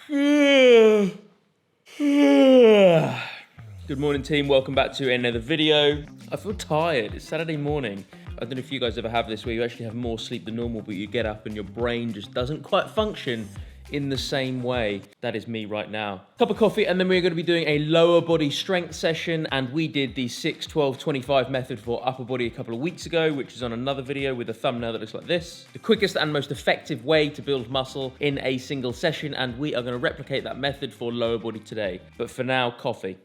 Good morning, team. Welcome back to another video. I feel tired. It's Saturday morning. I don't know if you guys ever have this where you actually have more sleep than normal, but you get up and your brain just doesn't quite function in the same way. That is me right now. Cup of coffee, and then we're going to be doing a lower body strength session, and we did the 6, 12, 25 method for upper body a couple of weeks ago, which is on another video with a thumbnail that looks like this. The quickest and most effective way to build muscle in a single session, and we are going to replicate that method for lower body today. But for now, coffee.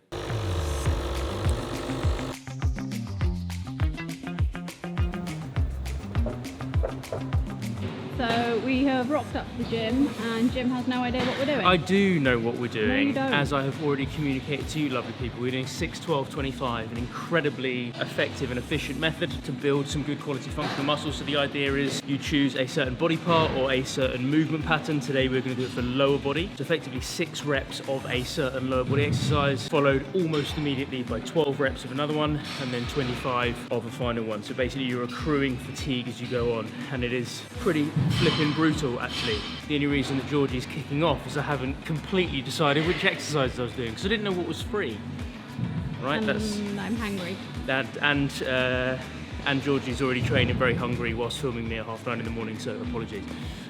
So we have rocked up to the gym and Jim has no idea what we're doing. I do know what we're doing. No, you don't. As I have already communicated to you lovely people, we're doing 6, 12, 25, an incredibly effective and efficient method to build some good quality functional muscle. So the idea is you choose a certain body part or a certain movement pattern. Today we're going to do it for lower body. So effectively 6 reps of a certain lower body exercise, followed almost immediately by 12 reps of another one, and then 25 of a final one. So basically you're accruing fatigue as you go on, and it is pretty flipping brutal actually. The only reason that Georgie's kicking off is I haven't completely decided which exercises I was doing because I didn't know what was free. Right, I'm hungry. And Georgie's already trained and very hungry whilst filming me at 9:30 in the morning, so apologies.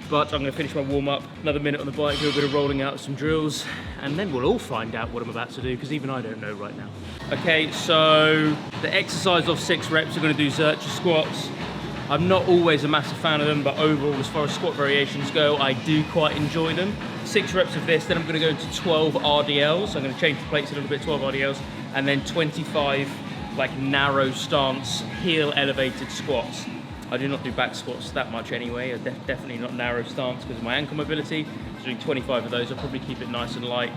But I'm going to finish my warm-up, another minute on the bike, do a bit of rolling out, some drills, and then we'll all find out what I'm about to do, because even I don't know right now. Okay, so the exercise of 6 reps, we're going to do Zercher squats. I'm not always a massive fan of them, but overall, as far as squat variations go, I do quite enjoy them. 6 reps of this, then I'm going to go into 12 RDLs. I'm going to change the plates a little bit, 12 RDLs, and then 25 like narrow stance, heel elevated squats. I do not do back squats that much anyway. Definitely not narrow stance because of my ankle mobility. So doing 25 of those, I'll probably keep it nice and light.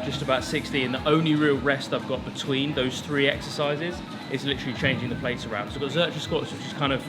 Just about 60, and the only real rest I've got between those 3 exercises is literally changing the plates around. So I've got Zercher squats, which is kind of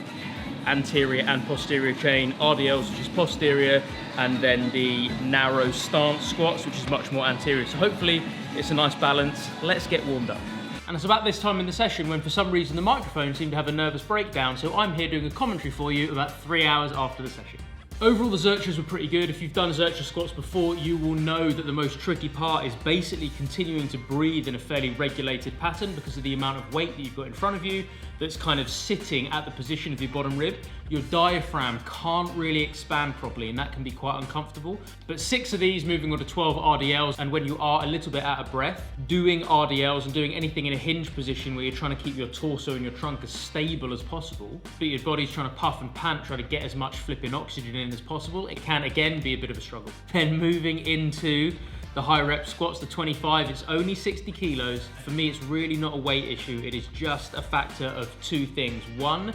anterior and posterior chain, RDLs, which is posterior, and then the narrow stance squats, which is much more anterior. So hopefully it's a nice balance. Let's get warmed up. And it's about this time in the session when for some reason the microphone seemed to have a nervous breakdown, so I'm here doing a commentary for you about 3 hours after the session. Overall, the Zerchers were pretty good. If you've done Zercher squats before, you will know that the most tricky part is basically continuing to breathe in a fairly regulated pattern because of the amount of weight that you've got in front of you that's kind of sitting at the position of your bottom rib. Your diaphragm can't really expand properly, and that can be quite uncomfortable. But 6 of these, moving on to 12 RDLs, and when you are a little bit out of breath, doing RDLs and doing anything in a hinge position where you're trying to keep your torso and your trunk as stable as possible, but your body's trying to puff and pant, try to get as much flipping oxygen in as possible, it can again be a bit of a struggle. Then moving into the high rep squats, the 25, it's only 60 kilos. For me, it's really not a weight issue. It is just a factor of 2 things. One,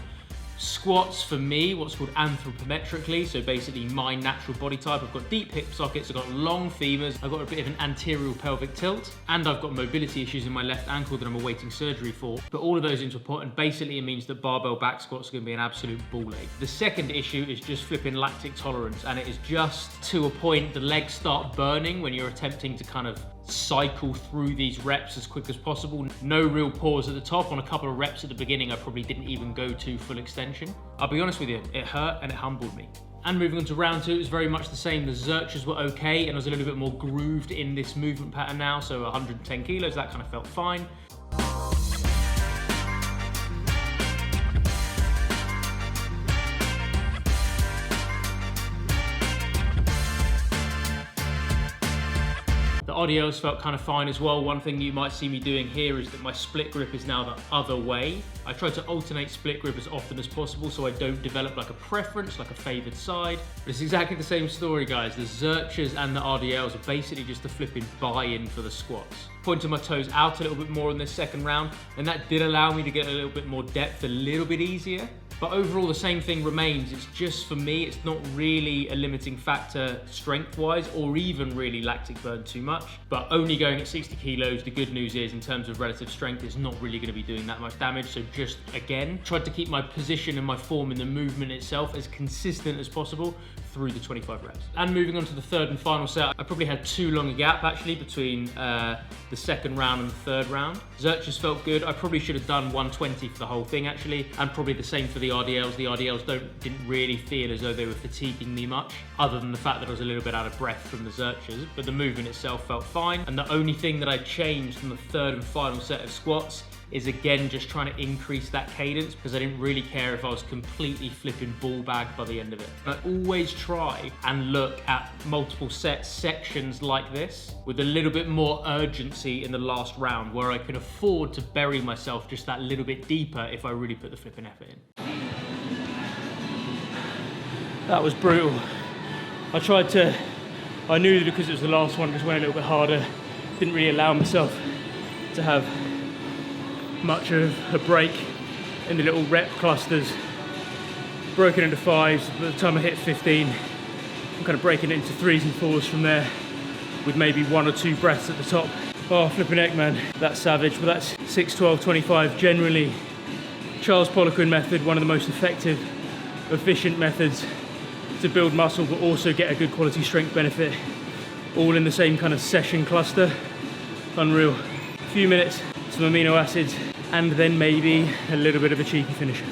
squats for me, what's called anthropometrically, so basically my natural body type. I've got deep hip sockets, I've got long femurs, I've got a bit of an anterior pelvic tilt, and I've got mobility issues in my left ankle that I'm awaiting surgery for. But all of those into a pot, and basically it means that barbell back squats are going to be an absolute ball ache. The second issue is just flipping lactic tolerance, and it is just to a point the legs start burning when you're attempting to kind of cycle through these reps as quick as possible. No real pause at the top. On a couple of reps at the beginning, I probably didn't even go to full extension. I'll be honest with you, it hurt and it humbled me. And moving on to round 2, it was very much the same. The Zerchers were okay, and I was a little bit more grooved in this movement pattern now, so 110 kilos, that kind of felt fine. The RDLs felt kind of fine as well. One thing you might see me doing here is that my split grip is now the other way. I try to alternate split grip as often as possible so I don't develop like a preference, like a favored side. But it's exactly the same story, guys. The Zerchers and the RDLs are basically just a flipping buy-in for the squats. Pointed my toes out a little bit more in this second round, and that did allow me to get a little bit more depth, a little bit easier. But overall, the same thing remains. It's just, for me, it's not really a limiting factor strength-wise, or even really lactic burn too much. But only going at 60 kilos, the good news is, in terms of relative strength, it's not really gonna be doing that much damage. So just, again, tried to keep my position and my form in the movement itself as consistent as possible through the 25 reps. And moving on to the third and final set, I probably had too long a gap actually between the second round and the third round. Zerchers felt good. I probably should have done 120 for the whole thing actually, and probably the same for the RDLs. The RDLs didn't really feel as though they were fatiguing me much, other than the fact that I was a little bit out of breath from the Zerchers, but the movement itself felt fine. And the only thing that I changed from the third and final set of squats is again just trying to increase that cadence, because I didn't really care if I was completely flipping ball bag by the end of it. I always try and look at multiple sections like this with a little bit more urgency in the last round, where I can afford to bury myself just that little bit deeper if I really put the flipping effort in. That was brutal. I knew that because it was the last one, I just went a little bit harder. Didn't really allow myself to have much of a break in the little rep clusters. Broken into 5s. By the time I hit 15, I'm kind of breaking it into 3s and 4s from there, with maybe 1 or 2 breaths at the top. Oh, flipping heck, man, that's savage. But that's 6, 12, 25. Generally, Charles Poliquin method, one of the most effective, efficient methods to build muscle, but also get a good quality strength benefit, all in the same kind of session cluster. Unreal. A few minutes, some amino acids, and then maybe a little bit of a cheeky finisher.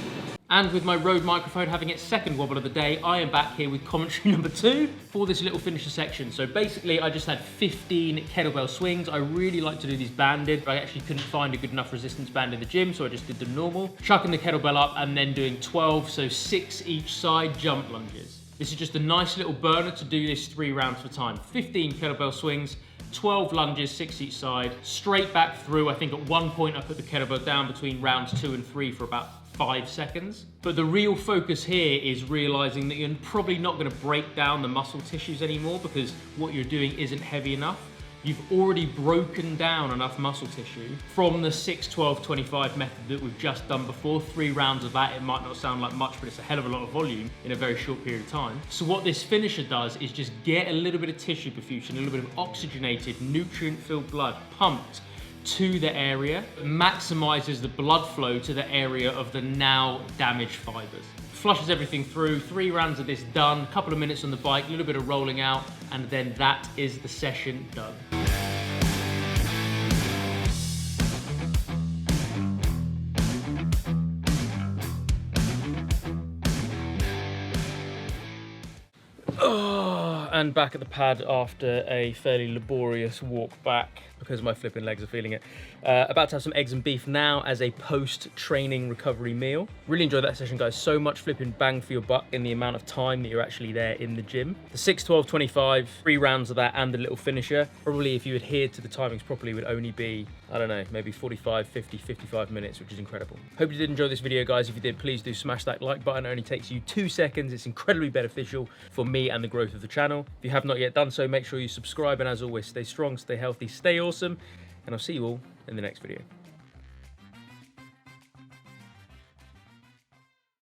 And with my Rode microphone having its second wobble of the day, I am back here with commentary number 2 for this little finisher section. So basically, I just had 15 kettlebell swings. I really like to do these banded, but I actually couldn't find a good enough resistance band in the gym, so I just did the normal. Chucking the kettlebell up and then doing 12, so 6 each side jump lunges. This is just a nice little burner to do this 3 rounds at a time. 15 kettlebell swings, 12 lunges, 6 each side, straight back through. I think at one point I put the kettlebell down between rounds 2 and 3 for about 5 seconds. But the real focus here is realizing that you're probably not going to break down the muscle tissues anymore, because what you're doing isn't heavy enough. You've already broken down enough muscle tissue from the 6, 12, 25 method that we've just done before. 3 rounds of that, it might not sound like much, but it's a hell of a lot of volume in a very short period of time. So what this finisher does is just get a little bit of tissue perfusion, a little bit of oxygenated, nutrient-filled blood pumped to the area, maximizes the blood flow to the area of the now damaged fibers. Flushes everything through. 3 rounds of this done, a couple of minutes on the bike, a little bit of rolling out, and then that is the session done. Oh, and back at the pad after a fairly laborious walk back, because my flipping legs are feeling it. About to have some eggs and beef now as a post-training recovery meal. Really enjoyed that session, guys. So much flipping bang for your buck in the amount of time that you're actually there in the gym. The 6, 12, 25, 3 rounds of that and the little finisher. Probably if you adhered to the timings properly would only be, I don't know, maybe 45, 50, 55 minutes, which is incredible. Hope you did enjoy this video, guys. If you did, please do smash that like button. It only takes you 2 seconds. It's incredibly beneficial for me and the growth of the channel. If you have not yet done so, make sure you subscribe. And as always, stay strong, stay healthy, stay awesome. And I'll see you all in the next video.